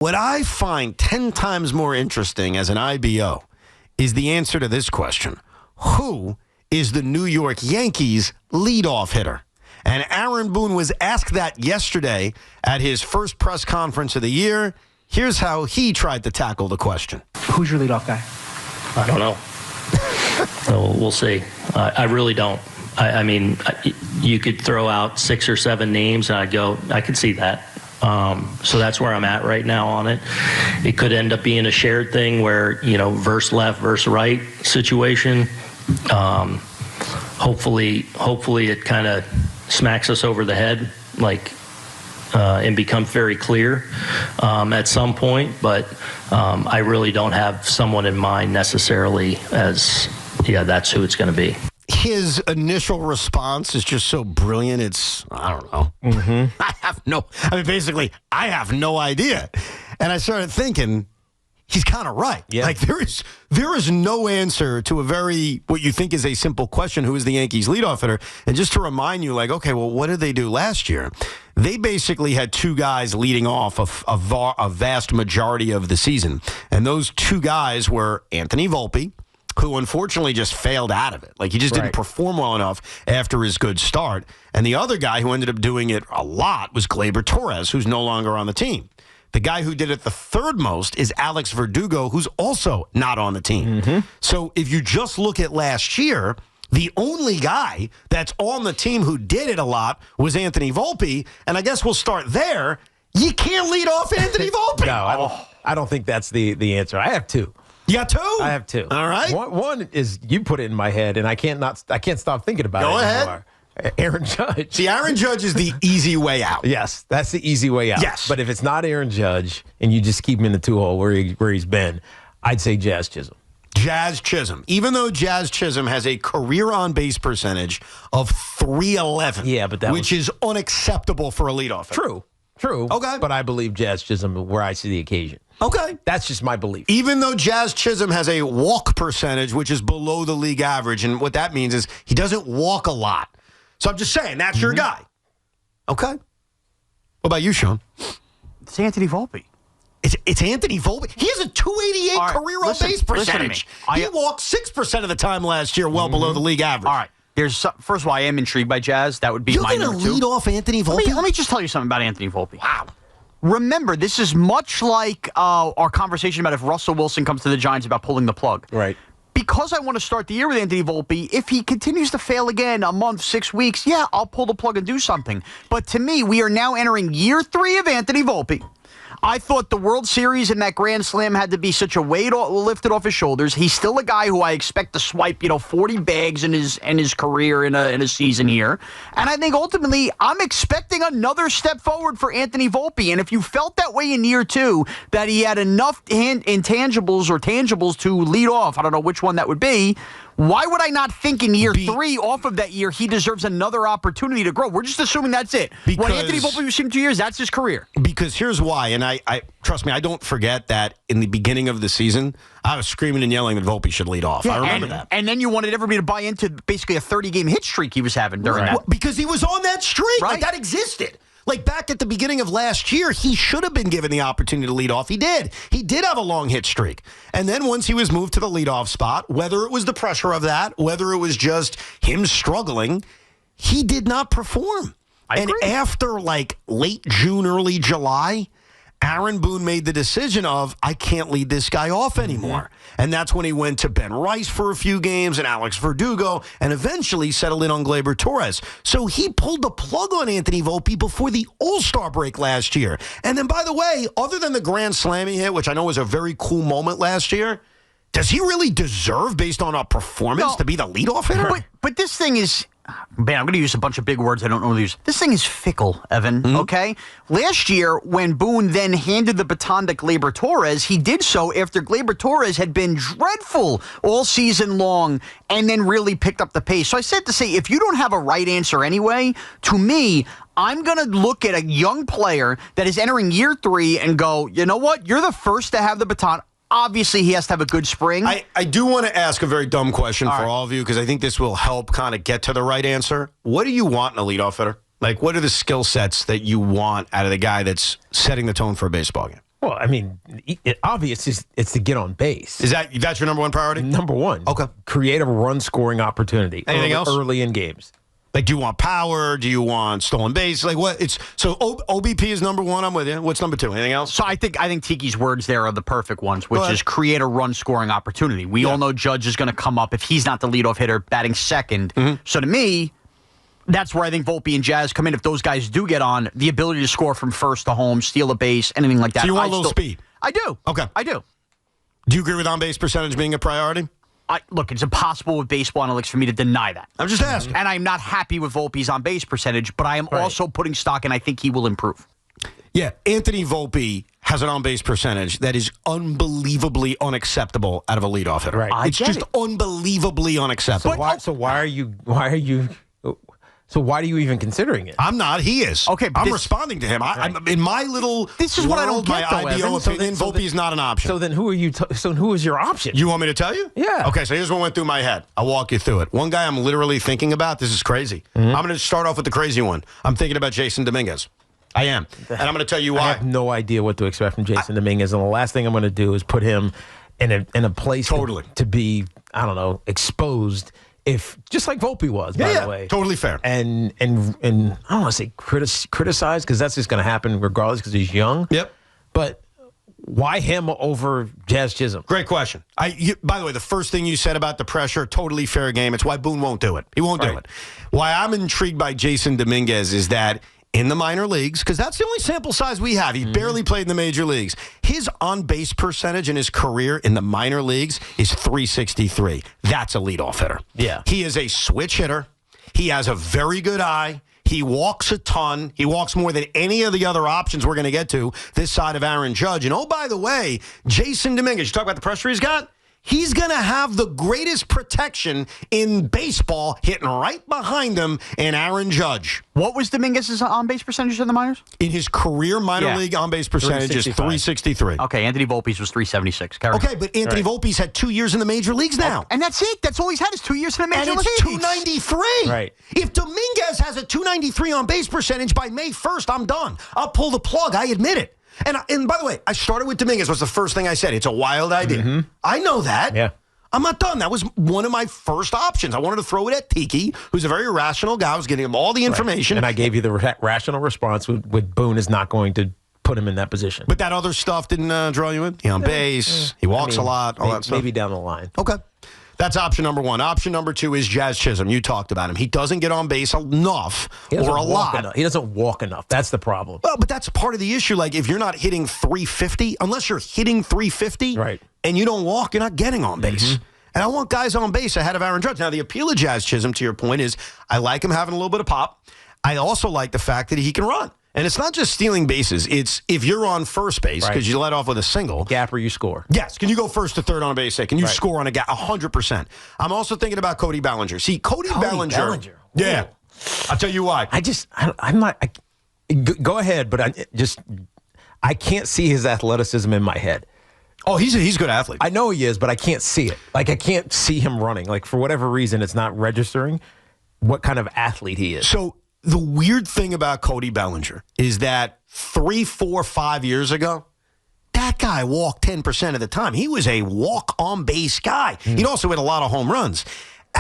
What I find 10 times more interesting as an IBO is the answer to this question. Who is the New York Yankees leadoff hitter? And Aaron Boone was asked that yesterday at his first press conference of the year. Here's how he tried to tackle the question. Who's your leadoff guy? I don't know. We'll see. I really don't. I mean, you could throw out 6 or 7 names, and I'd go, I could see that. So that's where I'm at right now on it. It could end up being a shared thing where, verse left, verse right situation. Hopefully it kind of smacks us over the head, and becomes very clear at some point. But I really don't have someone in mind necessarily as, that's who it's going to be. His initial response is just so brilliant. It's, I don't know. Mm-hmm. Basically, I have no idea. And I started thinking, he's kind of right. Yeah. There is no answer to what you think is a simple question, who is the Yankees leadoff hitter? And just to remind you, okay, well, what did they do last year? They basically had 2 guys leading off a vast majority of the season. And those 2 guys were Anthony Volpe, who unfortunately just failed out of it. He just didn't perform well enough after his good start. And the other guy who ended up doing it a lot was Gleyber Torres, who's no longer on the team. The guy who did it the third most is Alex Verdugo, who's also not on the team. Mm-hmm. So if you just look at last year, the only guy that's on the team who did it a lot was Anthony Volpe. And I guess we'll start there. You can't lead off Anthony Volpe. No, I don't think that's the answer. I have 2. You got 2? I have 2. All right. One is, you put it in my head, and I can't stop thinking about it anymore. Go ahead. Aaron Judge. See, Aaron Judge is the easy way out. Yes, that's the easy way out. Yes. But if it's not Aaron Judge, and you just keep him in the 2-hole where he's been, I'd say Jazz Chisholm. Jazz Chisholm. Even though Jazz Chisholm has a career on-base percentage of .311, which is unacceptable for a leadoff hitter. True. Okay. But I believe Jazz Chisholm where I see the occasion. Okay. That's just my belief. Even though Jazz Chisholm has a walk percentage, which is below the league average, and what that means is he doesn't walk a lot. So I'm just saying, that's your guy. Okay. What about you, Sean? It's Anthony Volpe. It's Anthony Volpe. He has a .288 career on-base percentage. He walked 6% of the time last year, well below the league average. All right. First of all, I am intrigued by Jazz. That would be my number 2. You're going to lead off Anthony Volpe? Let me just tell you something about Anthony Volpe. Wow. Remember, this is much like our conversation about if Russell Wilson comes to the Giants about pulling the plug. Right. Because I want to start the year with Anthony Volpe, if he continues to fail again a month, 6 weeks, I'll pull the plug and do something. But to me, we are now entering year 3 of Anthony Volpe. I thought the World Series and that Grand Slam had to be such a weight lifted off his shoulders. He's still a guy who I expect to swipe, 40 bags in his career in a season here. And I think ultimately I'm expecting another step forward for Anthony Volpe. And if you felt that way in year 2, that he had enough intangibles or tangibles to lead off, I don't know which one that would be, why would I not think in year 3, off of that year, he deserves another opportunity to grow? We're just assuming that's it. What Anthony Volpe was in 2 years, that's his career. Because here's why, and I trust me, I don't forget that in the beginning of the season, I was screaming and yelling that Volpe should lead off. I remember that. And then you wanted everybody to buy into basically a 30-game hit streak he was having during that. Because he was on that streak. Right. That existed. Back at the beginning of last year, he should have been given the opportunity to lead off. He did. He did have a long hit streak. And then once he was moved to the leadoff spot, whether it was the pressure of that, whether it was just him struggling, he did not perform. I agree. And after late June, early July, Aaron Boone made the decision of, I can't lead this guy off anymore. And that's when he went to Ben Rice for a few games and Alex Verdugo and eventually settled in on Gleyber Torres. So he pulled the plug on Anthony Volpe before the All-Star break last year. And then, by the way, other than the Grand Slam he hit, which I know was a very cool moment last year, does he really deserve, based on a performance, to be the leadoff hitter? But this thing is... Man, I'm going to use a bunch of big words I don't know to use. This thing is fickle, Evan, okay? Last year, when Boone then handed the baton to Gleyber Torres, he did so after Gleyber Torres had been dreadful all season long and then really picked up the pace. So I said to say, if you don't have a right answer anyway, to me, I'm going to look at a young player that is entering year 3 and go, you know what? You're the first to have the baton. Obviously, he has to have a good spring. I do want to ask a very dumb question for all of you, because I think this will help kind of get to the right answer. What do you want in a leadoff hitter? What are the skill sets that you want out of the guy that's setting the tone for a baseball game? Well, I mean, obvious is it's to get on base. Is that's your number one priority? Number one. Okay. Create a run-scoring opportunity. Anything else? Early in games. Like, do you want power? Do you want stolen base? Like, what? OBP is number one. I'm with you. What's number two? Anything else? So I think Tiki's words there are the perfect ones, which is create a run-scoring opportunity. We all know Judge is going to come up if he's not the leadoff hitter, batting second. So to me, that's where I think Volpe and Jazz come in. If those guys do get on, the ability to score from first to home, steal a base, anything like that. So you want a little speed? I do. Okay. I do. Do you agree with on-base percentage being a priority? Look, it's impossible with baseball analytics for me to deny that. I'm just asking. And I'm not happy with Volpe's on-base percentage, but I am also putting stock, and I think he will improve. Yeah, Anthony Volpe has an on-base percentage that is unbelievably unacceptable out of a leadoff hitter. Right. It's just unbelievably unacceptable. So why are you even considering it? I'm not. He is. Okay, but I'm responding to him. I'm in my little. This is what I don't world, get, my though, IBO Evan. opinion. Volpe is not an option. So then who are you? So who is your option? You want me to tell you? Yeah. Okay, so here's what went through my head. I'll walk you through it. One guy I'm literally thinking about, this is crazy. I'm going to start off with the crazy one. I'm thinking about Jason Dominguez. I am. And I'm going to tell you why. I have no idea what to expect from Jason Dominguez, and the last thing I'm going to do is put him in a place to be, I don't know, exposed. If just like Volpe was, by the way, totally fair. And I don't want to say criticize because that's just going to happen regardless because he's young. Yep. But why him over Jazz Chisholm? Great question. By the way, the first thing you said about the pressure, totally fair game. It's why Boone won't do it. He won't do it. Why I'm intrigued by Jason Dominguez is that in the minor leagues, because that's the only sample size we have. He barely played in the major leagues. His on-base percentage in his career in the minor leagues is .363. That's a leadoff hitter. Yeah. He is a switch hitter. He has a very good eye. He walks a ton. He walks more than any of the other options we're going to get to this side of Aaron Judge. And, oh, by the way, Jason Dominguez, you talk about the pressure he's got? He's going to have the greatest protection in baseball hitting right behind him in Aaron Judge. What was Dominguez's on-base percentage in the minors? In his career minor league on-base percentage is .363. Okay, Anthony Volpe's was .376. Okay, but Anthony Volpe's had 2 years in the major leagues now. And that's it. That's all he's had is 2 years in the major leagues. And it's .293. Right. If Dominguez has a .293 on-base percentage by May 1st, I'm done. I'll pull the plug. I admit it. And by the way, I started with Dominguez was the first thing I said. It's a wild idea. I know that. Yeah. I'm not done. That was one of my first options. I wanted to throw it at Tiki, who's a very rational guy. I was getting him all the information. And I gave you the rational response with Boone is not going to put him in that position. But that other stuff didn't draw you in? He on base. He walks a lot. All that stuff. Maybe down the line. Okay. That's option number one. Option number two is Jazz Chisholm. You talked about him. He doesn't get on base enough or a lot. He doesn't walk enough. That's the problem. Well, but that's part of the issue. Like, if you're not hitting .350, unless you're hitting .350 and you don't walk, you're not getting on base. And I want guys on base ahead of Aaron Judge. Now, the appeal of Jazz Chisholm, to your point, is I like him having a little bit of pop. I also like the fact that he can run. And it's not just stealing bases. It's if you're on first base because you let off with a single. Gap or you score. Yes. Can you go first to third on a base hit? Can you score on a gap? 100%. I'm also thinking about Cody Bellinger. See, Cody Bellinger. Yeah. I'll tell you why. I'm not. Go ahead, but I can't see his athleticism in my head. Oh, he's a good athlete. I know he is, but I can't see it. Like, I can't see him running. Like, for whatever reason, it's not registering what kind of athlete he is. So the weird thing about Cody Bellinger is that 3, 4, 5 years ago, that guy walked 10% of the time. He was a walk-on-base guy. He'd also hit a lot of home runs.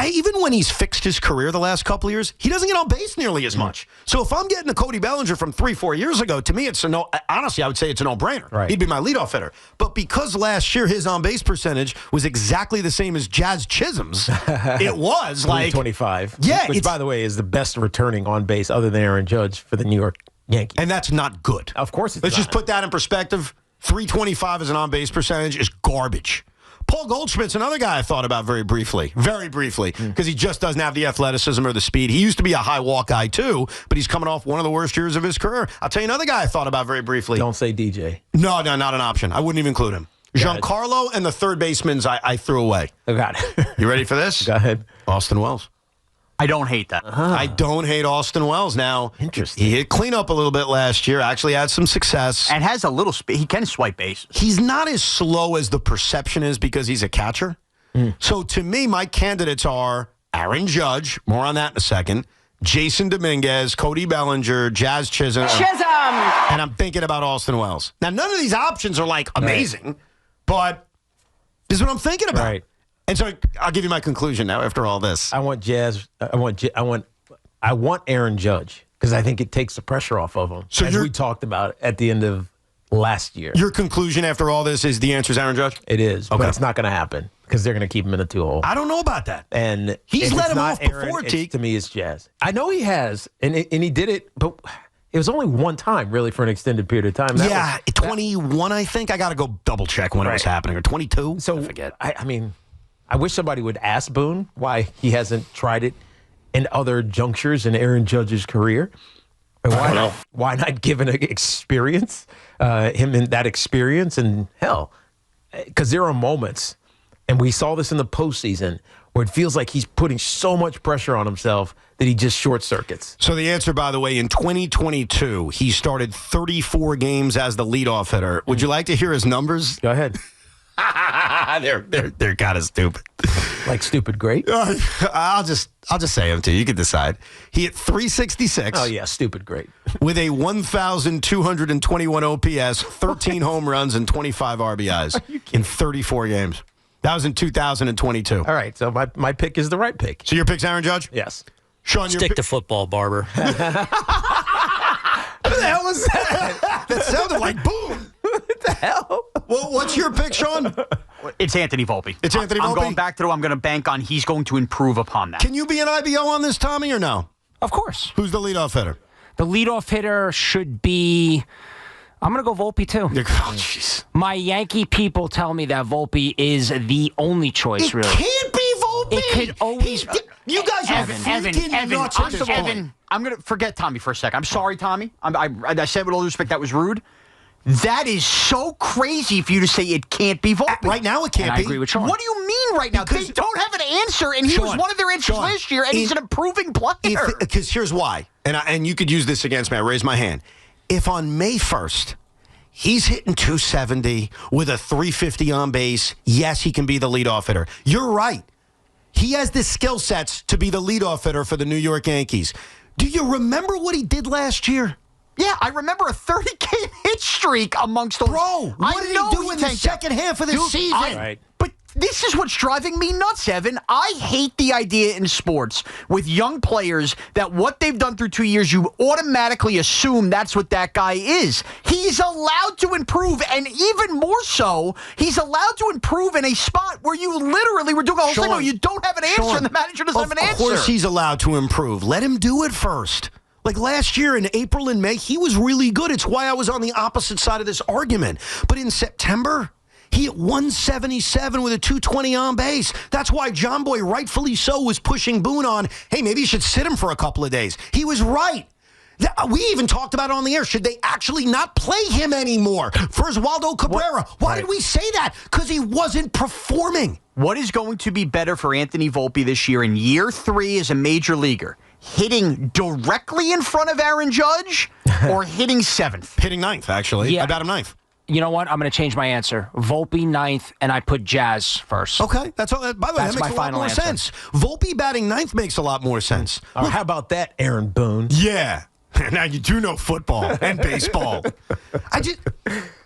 Even when he's fixed his career the last couple of years, he doesn't get on base nearly as much. So if I'm getting a Cody Bellinger from 3, 4 years ago, to me, it's a no. Honestly, I would say it's a no-brainer. Right. He'd be my leadoff hitter. But because last year his on-base percentage was exactly the same as Jazz Chisholm's, it was like 25. Yeah, which, by the way, is the best returning on base other than Aaron Judge for the New York Yankees. And that's not good. Of course, it's Let's not. just put that in perspective. 325 as an on-base percentage is garbage. Paul Goldschmidt's another guy I thought about very briefly, because he just doesn't have the athleticism or the speed. He used to be a high walk guy too, but he's coming off one of the worst years of his career. I'll tell you another guy I thought about very briefly. Don't say DJ. No, not an option. I wouldn't even include him. Giancarlo and the third baseman's I threw away. Oh, God. You ready for this? Go ahead. Austin Wells. I don't hate that. I don't hate Austin Wells. Now, interesting. He hit cleanup a little bit last year, actually had some success. And has a little speed. He can swipe bases. He's not as slow as the perception is because he's a catcher. So to me, my candidates are Aaron Judge, more on that in a second, Jason Dominguez, Cody Bellinger, Jazz Chisholm. And I'm thinking about Austin Wells. Now, none of these options are like amazing, but this is what I'm thinking about. Right. And so I'll give you my conclusion now after all this. I want Aaron Judge because I think it takes the pressure off of him. So as we talked about at the end of last year. Your conclusion after all this is the answer is Aaron Judge? It is, okay. But it's not going to happen because they're going to keep him in a 2-hole. I don't know about that. And he's let him off Aaron, before, Teague. To me, it's Jazz. I know he has, and he did it, but it was only one time, really, for an extended period of time. 21, I think. I got to go double check when it was happening, or 22. So I forget. I mean, I wish somebody would ask Boone why he hasn't tried it in other junctures in Aaron Judge's career. Why not give an experience, him in that experience? And hell, because there are moments, and we saw this in the postseason, where it feels like he's putting so much pressure on himself that he just short circuits. So the answer, by the way, in 2022, he started 34 games as the leadoff hitter. Would you like to hear his numbers? Go ahead. They're kind of stupid. Like stupid great? I'll just say them to you. You can decide. He hit 366. Oh, yeah, stupid great. With a 1,221 OPS, 13 home runs, and 25 RBIs in 34 games. That was in 2022. All right, so my pick is the right pick. So your pick's Aaron Judge? Yes. Sean, Stick to football, Barber. What the hell was that? That sounded like boom. What the hell? Well, what's your pick, Sean? It's Anthony Volpe. It's Anthony Volpe? I'm going back to I'm going to bank on he's going to improve upon that. Can you be an IBO on this, Tommy, or no? Of course. Who's the leadoff hitter? The leadoff hitter should be... I'm going to go Volpe, too. Oh, jeez. My Yankee people tell me that Volpe is the only choice, really. It can't be Volpe. It could always... You guys are freaking nuts at this point. Evan, I'm going to forget Tommy for a second. I'm sorry, Tommy. I said with all due respect that was rude. That is so crazy for you to say it can't be Volpe. Right now it can't And be. I agree with Sean. What do you mean right now? They don't have an answer, and he was one of their answers last year, and he's an improving player. Because here's why, and you could use this against me. I raise my hand. If on May 1st, he's hitting 270 with a 350 on base, yes, he can be the leadoff hitter. You're right. He has the skill sets to be the leadoff hitter for the New York Yankees. Do you remember what he did last year? Yeah, I remember a 30-game hit streak amongst those. Bro, what did he do in the second half of the season? Right. But this is what's driving me nuts, Evan. I hate the idea in sports with young players that what they've done through 2 years, you automatically assume that's what that guy is. He's allowed to improve, and even more so, he's allowed to improve in a spot where you literally were doing a whole thing where you don't have an answer, and the manager doesn't have an answer. Of course he's allowed to improve. Let him do it first. Like last year in April and May, he was really good. It's why I was on the opposite side of this argument. But in September, he hit 177 with a 220 on base. That's why John Boy, rightfully so, was pushing Boone on, hey, maybe you should sit him for a couple of days. He was right. We even talked about it on the air. Should they actually not play him anymore for Oswaldo Cabrera? Why did we say that? Because he wasn't performing. What is going to be better for Anthony Volpe this year in year 3 as a major leaguer? Hitting directly in front of Aaron Judge or hitting 7th? Hitting 9th, actually. Yeah. I bet him 9th. You know what? I'm going to change my answer. Volpe 9th, and I put Jazz first. Okay. That's all. By the way, That's that makes my a lot final more answer. sense. Volpe batting 9th makes a lot more sense. How about that, Aaron Boone? Yeah. Now you do know football and baseball.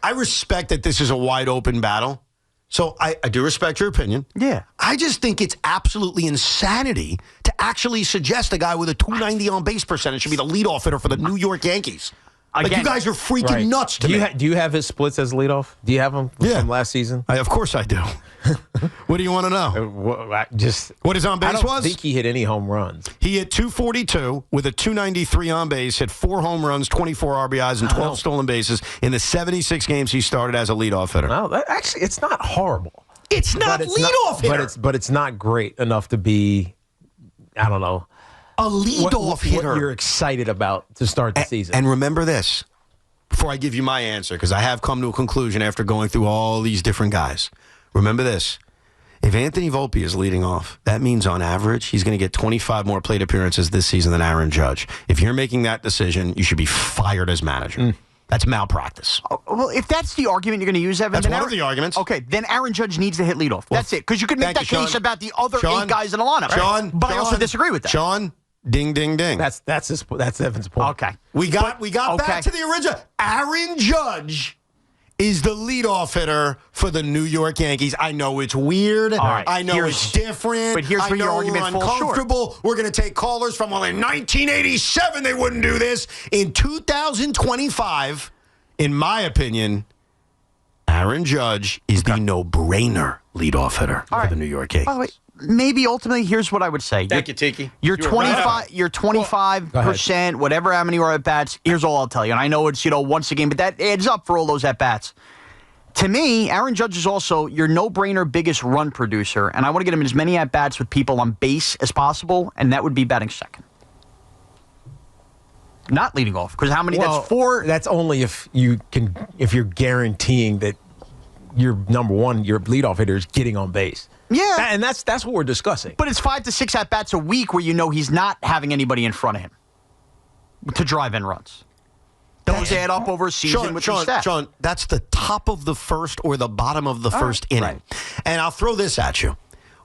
I respect that this is a wide open battle. So I do respect your opinion. Yeah. I just think it's absolutely insanity to actually suggest a guy with a 290 on base percentage should be the leadoff hitter for the New York Yankees. Like, you guys are freaking nuts to me. Do you have his splits as leadoff? Do you have them from last season? Of course I do. What do you want to know? What his on base I don't was? think he hit any home runs. He hit 242 with a 293 on base, hit 4 home runs, 24 RBIs, and 12 stolen bases in the 76 games he started as a leadoff hitter. No, actually, it's not horrible. It's not leadoff hitter. But it's not great enough to be, I don't know, a leadoff hitter. What you're excited about to start the season. And remember this, before I give you my answer, because I have come to a conclusion after going through all these different guys. Remember this. If Anthony Volpe is leading off, that means on average he's going to get 25 more plate appearances this season than Aaron Judge. If you're making that decision, you should be fired as manager. That's malpractice. Well, if that's the argument you're going to use, Evan, That's one of the arguments. Okay, then Aaron Judge needs to hit leadoff. That's it. Because you could make that case about the other 8 guys in the lineup. Sean, But I also disagree with that. Sean, Ding, ding, ding. That's Evan's point. Okay. We got back to the original. Aaron Judge is the leadoff hitter for the New York Yankees. I know it's weird. All right, I know it's different. But here's I where your know argument we're falls short. uncomfortable. We're going to take callers from, well, in 1987, they wouldn't do this. In 2025, in my opinion, Aaron Judge is the no-brainer leadoff hitter for the New York Yankees. By the way, maybe ultimately, here's what I would say. Thank you, Tiki. You're You were 25. right. You're 25%. Whatever how many are at bats. Here's all I'll tell you. And I know it's once a game, but that adds up for all those at bats. To me, Aaron Judge is also your no-brainer biggest run producer, and I want to get him in as many at bats with people on base as possible, and that would be batting second, not leading off. Because how many? That's four. That's only if you're guaranteeing that your number one, your leadoff hitter is getting on base. Yeah, And that's what we're discussing. but it's 5 to 6 at bats a week where you know he's not having anybody in front of him to drive in runs. Those add up over a season with the stats. Sean, that's the top of the first or the bottom of the first inning. Right. And I'll throw this at you.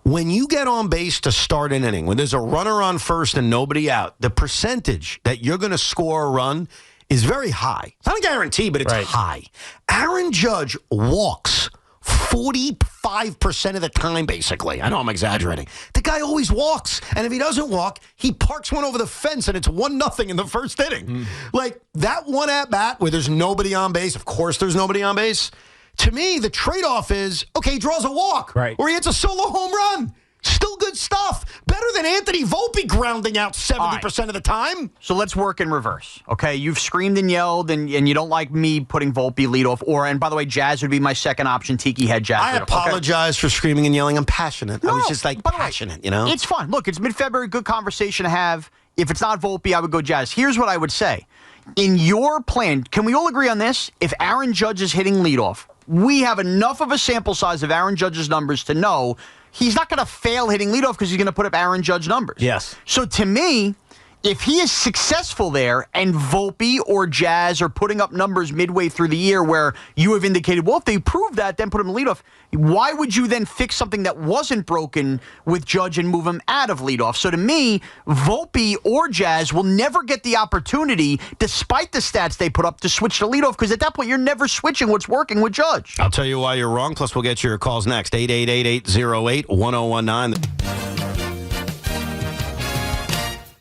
When you get on base to start an inning, when there's a runner on first and nobody out, the percentage that you're going to score a run is very high. It's not a guarantee, but it's high. Aaron Judge walks 45% of the time, basically. I know I'm exaggerating. The guy always walks. And if he doesn't walk, he parks one over the fence, and it's 1-0 in the first inning. Like, that one at-bat where there's nobody on base, of course there's nobody on base. To me, the trade-off is, okay, he draws a walk. Right. Or he hits a solo home run. Still good stuff. Better than Anthony Volpe grounding out 70% of the time. So let's work in reverse, okay? You've screamed and yelled, and you don't like me putting Volpe leadoff. And by the way, Jazz would be my second option. Tiki had Jazz. I leadoff, okay? apologize for screaming and yelling. I'm passionate. I was No, just like by the way, passionate, you know? It's fun. Look, it's mid-February, good conversation to have. If it's not Volpe, I would go Jazz. Here's what I would say. In your plan, can we all agree on this? If Aaron Judge is hitting leadoff, we have enough of a sample size of Aaron Judge's numbers to know he's not going to fail hitting leadoff because he's going to put up Aaron Judge numbers. Yes. So to me, if he is successful there and Volpe or Jazz are putting up numbers midway through the year where you have indicated, well, if they prove that, then put him in leadoff, why would you then fix something that wasn't broken with Judge and move him out of leadoff? So to me, Volpe or Jazz will never get the opportunity, despite the stats they put up, to switch to leadoff because at that point, you're never switching what's working with Judge. I'll tell you why you're wrong, plus we'll get your calls next. 888-808-1019.